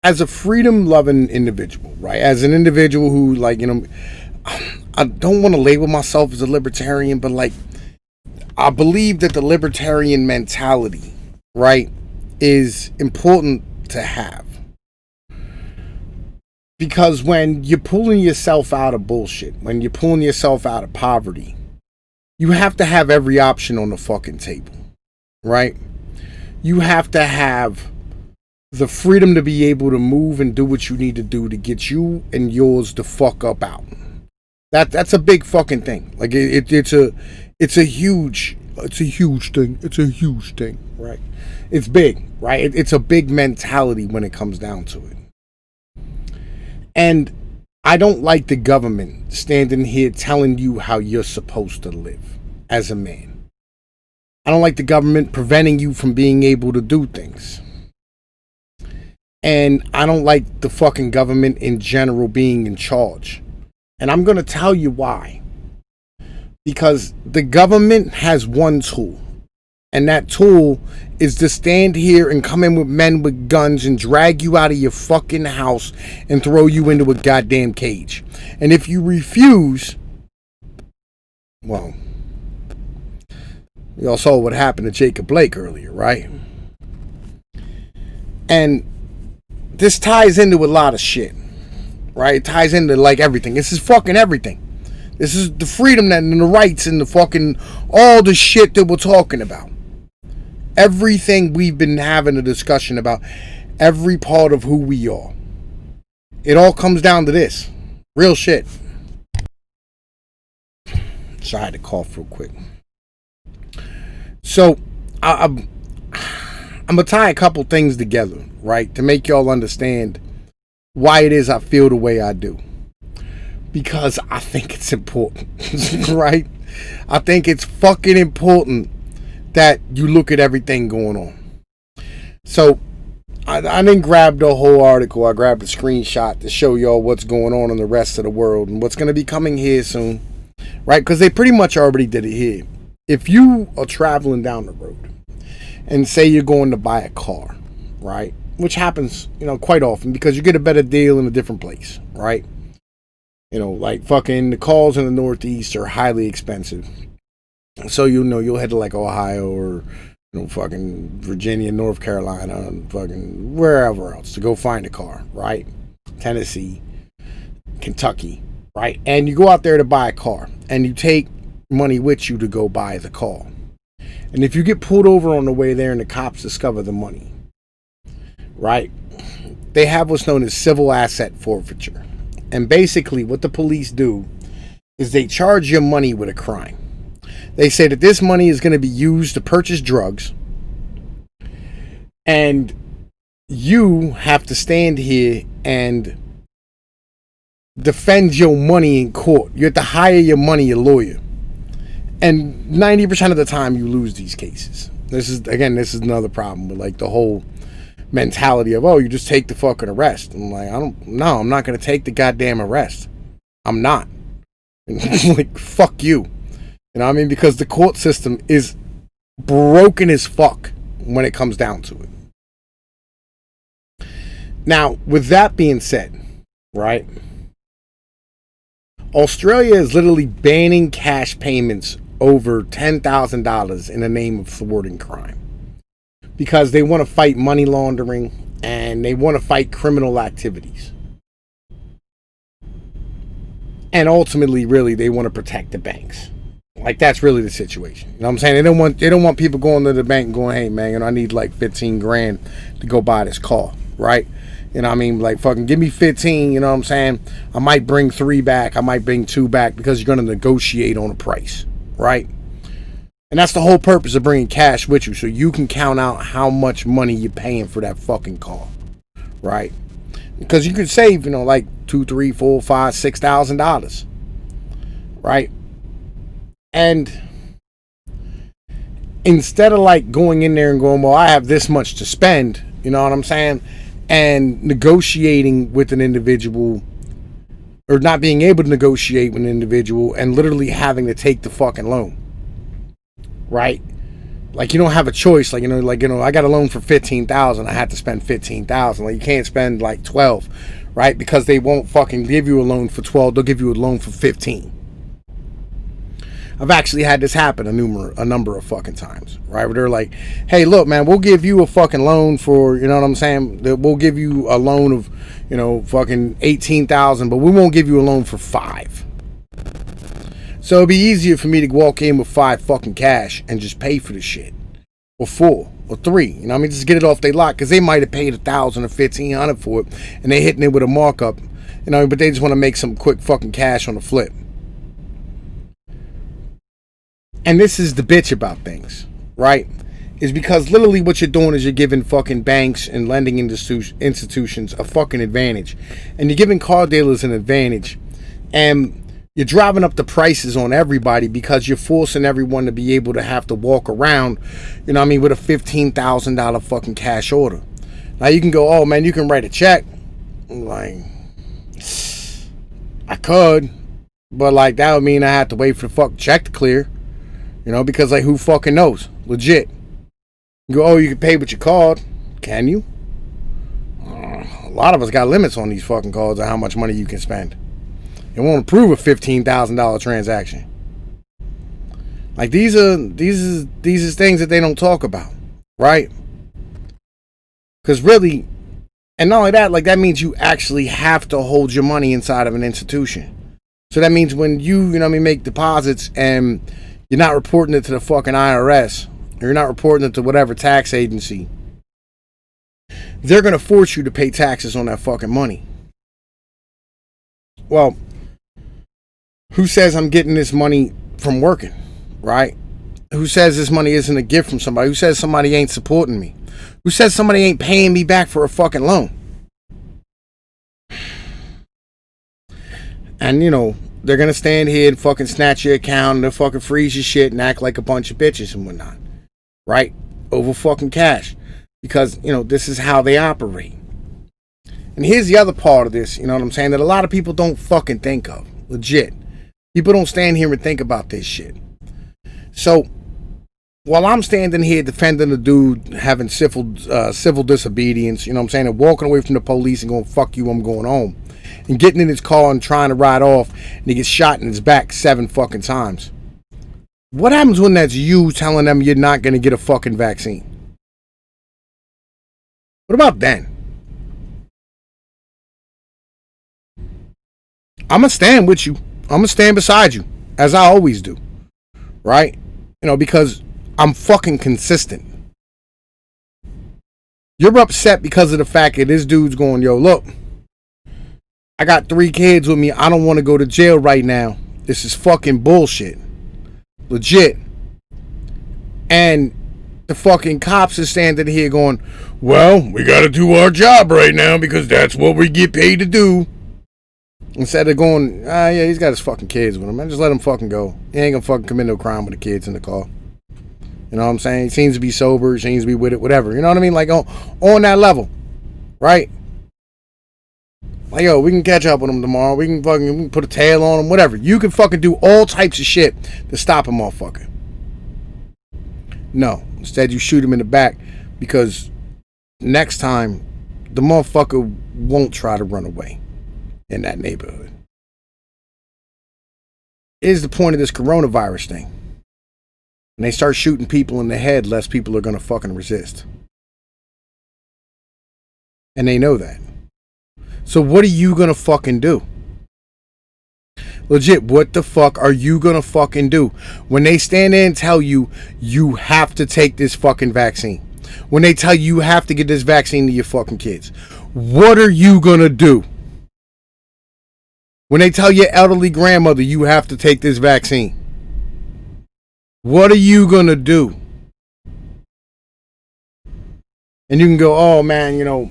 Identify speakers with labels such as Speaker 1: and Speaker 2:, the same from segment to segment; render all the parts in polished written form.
Speaker 1: as a freedom-loving individual, right? As an individual who, like, I don't want to label myself as a libertarian, but like, I believe that the libertarian mentality, right, is important to have. Because when you're pulling yourself out of bullshit, when you're pulling yourself out of poverty, you have to have every option on the fucking table, right? You have to have the freedom to be able to move and do what you need to do to get you and yours the fuck up out. That's a big fucking thing. Like it's a huge thing. It's a huge thing, right? It's big, right? It's a big mentality when it comes down to it. And I don't like the government standing here telling you how you're supposed to live as a man. I don't like the government preventing you from being able to do things. And I don't like the fucking government in general being in charge. And I'm going to tell you why. Because the government has one tool. And that tool is to stand here and come in with men with guns and drag you out of your fucking house and throw you into a goddamn cage. And if you refuse, well, you all saw what happened to Jacob Blake earlier, right? And this ties into a lot of shit, right? It ties into like everything. This is fucking everything. This is the freedom and the rights and the fucking all the shit that we're talking about. Everything we've been having a discussion about, every part of who we are. It all comes down to this. Real shit. So I had to cough real quick. So I'm going to tie a couple things together, right? To make y'all understand why it is I feel the way I do. Because I think it's important, right? I think it's fucking important that you look at everything going on. So I didn't grab the whole article. I grabbed a screenshot to show y'all what's going on in the rest of the world and what's going to be coming here soon, right? Because they pretty much already did it here. If you are traveling down the road and say you're going to buy a car, right? Which happens, quite often because you get a better deal in a different place, right? Like fucking the cars in the Northeast are highly expensive. So you'll head to like Ohio or fucking Virginia, North Carolina, and fucking wherever else to go find a car, right? Tennessee, Kentucky, right? And you go out there to buy a car and you take money with you to go buy the car. And if you get pulled over on the way there and the cops discover the money, right? They have what's known as civil asset forfeiture. And basically what the police do is they charge your money with a crime. They say that this money is going to be used to purchase drugs. And you have to stand here and defend your money in court. You have to hire your money a lawyer. And 90% of the time you lose these cases. This is another problem with like the whole mentality of, you just take the fucking arrest. I'm like, I'm not going to take the goddamn arrest. I'm not. Like, fuck you. You know what I mean? Because the court system is broken as fuck when it comes down to it. Now, with that being said, right? Australia is literally banning cash payments over $10,000 in the name of thwarting crime. Because they want to fight money laundering and they want to fight criminal activities. And ultimately, really, they want to protect the banks. Like, that's really the situation. You know what I'm saying? They don't want people going to the bank and going, hey, man, I need like 15 grand to go buy this car, right? You know what I mean? Like, fucking give me 15, you know what I'm saying? I might bring 3 back. I might bring 2 back because you're going to negotiate on a price, right? And that's the whole purpose of bringing cash with you, so you can count out how much money you're paying for that fucking car, right? Because you could save, like $2, $3, $4, $5, $6,000, right? And instead of like going in there and going, well, I have this much to spend, you know what I'm saying? And negotiating with an individual, or not being able to negotiate with an individual and literally having to take the fucking loan, right? Like, you don't have a choice. Like, I got a loan for 15,000. I had to spend 15,000. Like, you can't spend like 12, right? Because they won't fucking give you a loan for 12. They'll give you a loan for 15. I've actually had this happen a number of fucking times, right? Where they're like, hey, look, man, we'll give you a fucking loan for, you know what I'm saying? We'll give you a loan of, fucking 18,000, but we won't give you a loan for 5. So it'd be easier for me to walk in with 5 fucking cash and just pay for the shit. Or 4 or 3. You know what I mean? Just get it off their lot, because they might have paid 1,000 or 1,500 for it, and they hitting it with a markup, but they just want to make some quick fucking cash on the flip. And this is the bitch about things, right? Is because literally what you're doing is you're giving fucking banks and lending institutions a fucking advantage. And you're giving car dealers an advantage. And you're driving up the prices on everybody because you're forcing everyone to be able to have to walk around, with a $15,000 fucking cash order. Now you can go, oh man, you can write a check. I'm like, I could, but like that would mean I have to wait for the fucking check to clear. Because like who fucking knows? Legit. You go, oh, you can pay with your card. Can you? A lot of us got limits on these fucking cards of how much money you can spend. It won't approve a $15,000 transaction. Like these are things that they don't talk about, right? Because really, and not only that, like that means you actually have to hold your money inside of an institution. So that means when you make deposits and you're not reporting it to the fucking IRS, or you're not reporting it to whatever tax agency, they're going to force you to pay taxes on that fucking money. Well, who says I'm getting this money from working, right? Who says this money isn't a gift from somebody? Who says somebody ain't supporting me? Who says somebody ain't paying me back for a fucking loan? And, they're going to stand here and fucking snatch your account and they'll fucking freeze your shit and act like a bunch of bitches and whatnot. Right? Over fucking cash. Because, this is how they operate. And here's the other part of this, that a lot of people don't fucking think of. Legit. People don't stand here and think about this shit. So, while I'm standing here defending the dude having civil disobedience, and walking away from the police and going, fuck you, I'm going home. And getting in his car and trying to ride off, and he gets shot in his back 7 fucking times. What happens when that's you telling them you're not going to get a fucking vaccine? What about then? I'm going to stand with you. I'm going to stand beside you, as I always do. Right? Because I'm fucking consistent. You're upset because of the fact that this dude's going, yo, look, I got 3 kids with me. I don't want to go to jail right now. This is fucking bullshit. Legit. And the fucking cops are standing here going, well, we got to do our job right now because that's what we get paid to do. Instead of going, yeah, he's got his fucking kids with him. Man, just let him fucking go. He ain't gonna fucking commit no crime with the kids in the car. You know what I'm saying? He seems to be sober. He seems to be with it, whatever. You know what I mean? Like on that level. Right? Like, yo, we can catch up with him tomorrow. We can put a tail on him, whatever. You can fucking do all types of shit to stop a motherfucker. No. Instead, you shoot him in the back because next time, the motherfucker won't try to run away in that neighborhood. Here's the point of this coronavirus thing. When they start shooting people in the head, less people are going to fucking resist. And they know that. So what are you gonna fucking do? Legit, what the fuck are you gonna fucking do? When they stand there and tell you, you have to take this fucking vaccine. When they tell you have to get this vaccine to your fucking kids. What are you gonna do? When they tell your elderly grandmother you have to take this vaccine. What are you gonna do? And you can go, oh man,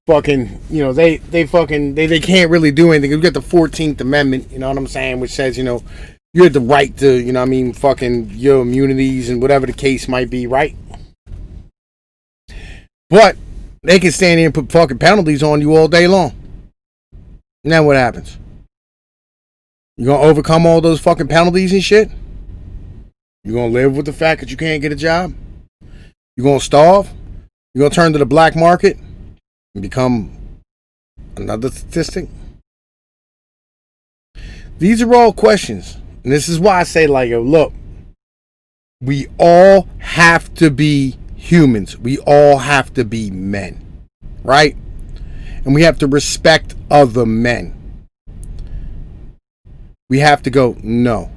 Speaker 1: fucking, they can't really do anything. You got the 14th Amendment, you know what I'm saying, which says, you have the right to, fucking your immunities and whatever the case might be, right? But they can stand here and put fucking penalties on you all day long. Now what happens? You gonna overcome all those fucking penalties and shit? You gonna live with the fact that you can't get a job? You gonna starve? You gonna turn to the black market and become another statistic? These are all questions. And this is why I say, like, yo, look, we all have to be humans. We all have to be men, right? And we have to respect other men. We have to go, no,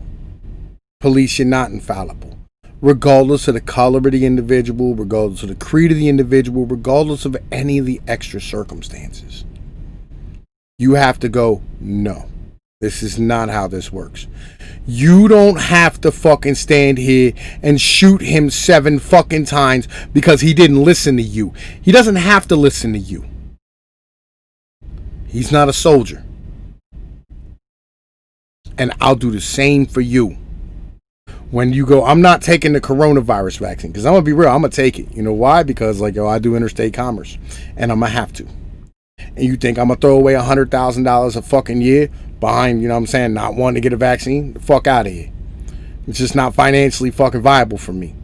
Speaker 1: police, you're not infallible. Regardless of the color of the individual, regardless of the creed of the individual, regardless of any of the extra circumstances. You have to go, no, this is not how this works. You don't have to fucking stand here and shoot him 7 fucking times because he didn't listen to you. He doesn't have to listen to you. He's not a soldier. And I'll do the same for you. When you go, I'm not taking the coronavirus vaccine, because I'm going to be real, I'm going to take it. You know why? Because, like, yo, I do interstate commerce, and I'm going to have to. And you think I'm going to throw away $100,000 a fucking year behind, you know what I'm saying, not wanting to get a vaccine? The fuck out of here. It's just not financially fucking viable for me.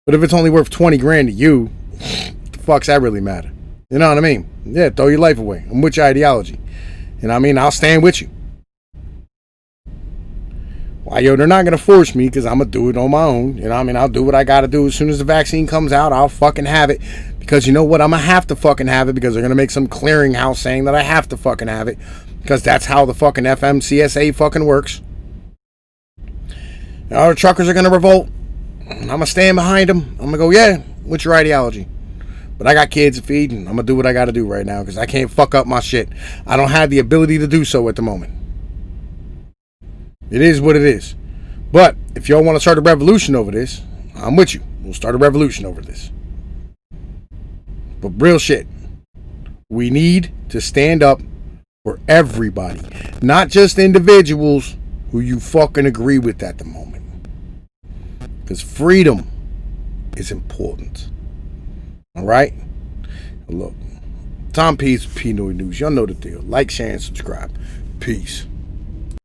Speaker 1: But if it's only worth 20 grand to you, the fuck's that really matter? You know what I mean? Yeah, throw your life away. I'm with your ideology. You know what I mean? I'll stand with you. Why, yo, they're not going to force me because I'm going to do it on my own. You know what I mean? I'll do what I got to do. As soon as the vaccine comes out, I'll fucking have it. Because you know what? I'm going to have to fucking have it because they're going to make some clearinghouse saying that I have to fucking have it. Because that's how the fucking FMCSA fucking works. And all the truckers are going to revolt. I'm going to stand behind them. I'm going to go, yeah, what's your ideology? But I got kids to feed and I'm going to do what I got to do right now because I can't fuck up my shit. I don't have the ability to do so at the moment. It is what it is. But if y'all want to start a revolution over this, I'm with you. We'll start a revolution over this. But real shit, we need to stand up for everybody, not just individuals who you fucking agree with at the moment. Because freedom is important. All right? Look, Tom P's Pnoid News. Y'all know the deal. Like, share, and subscribe. Peace.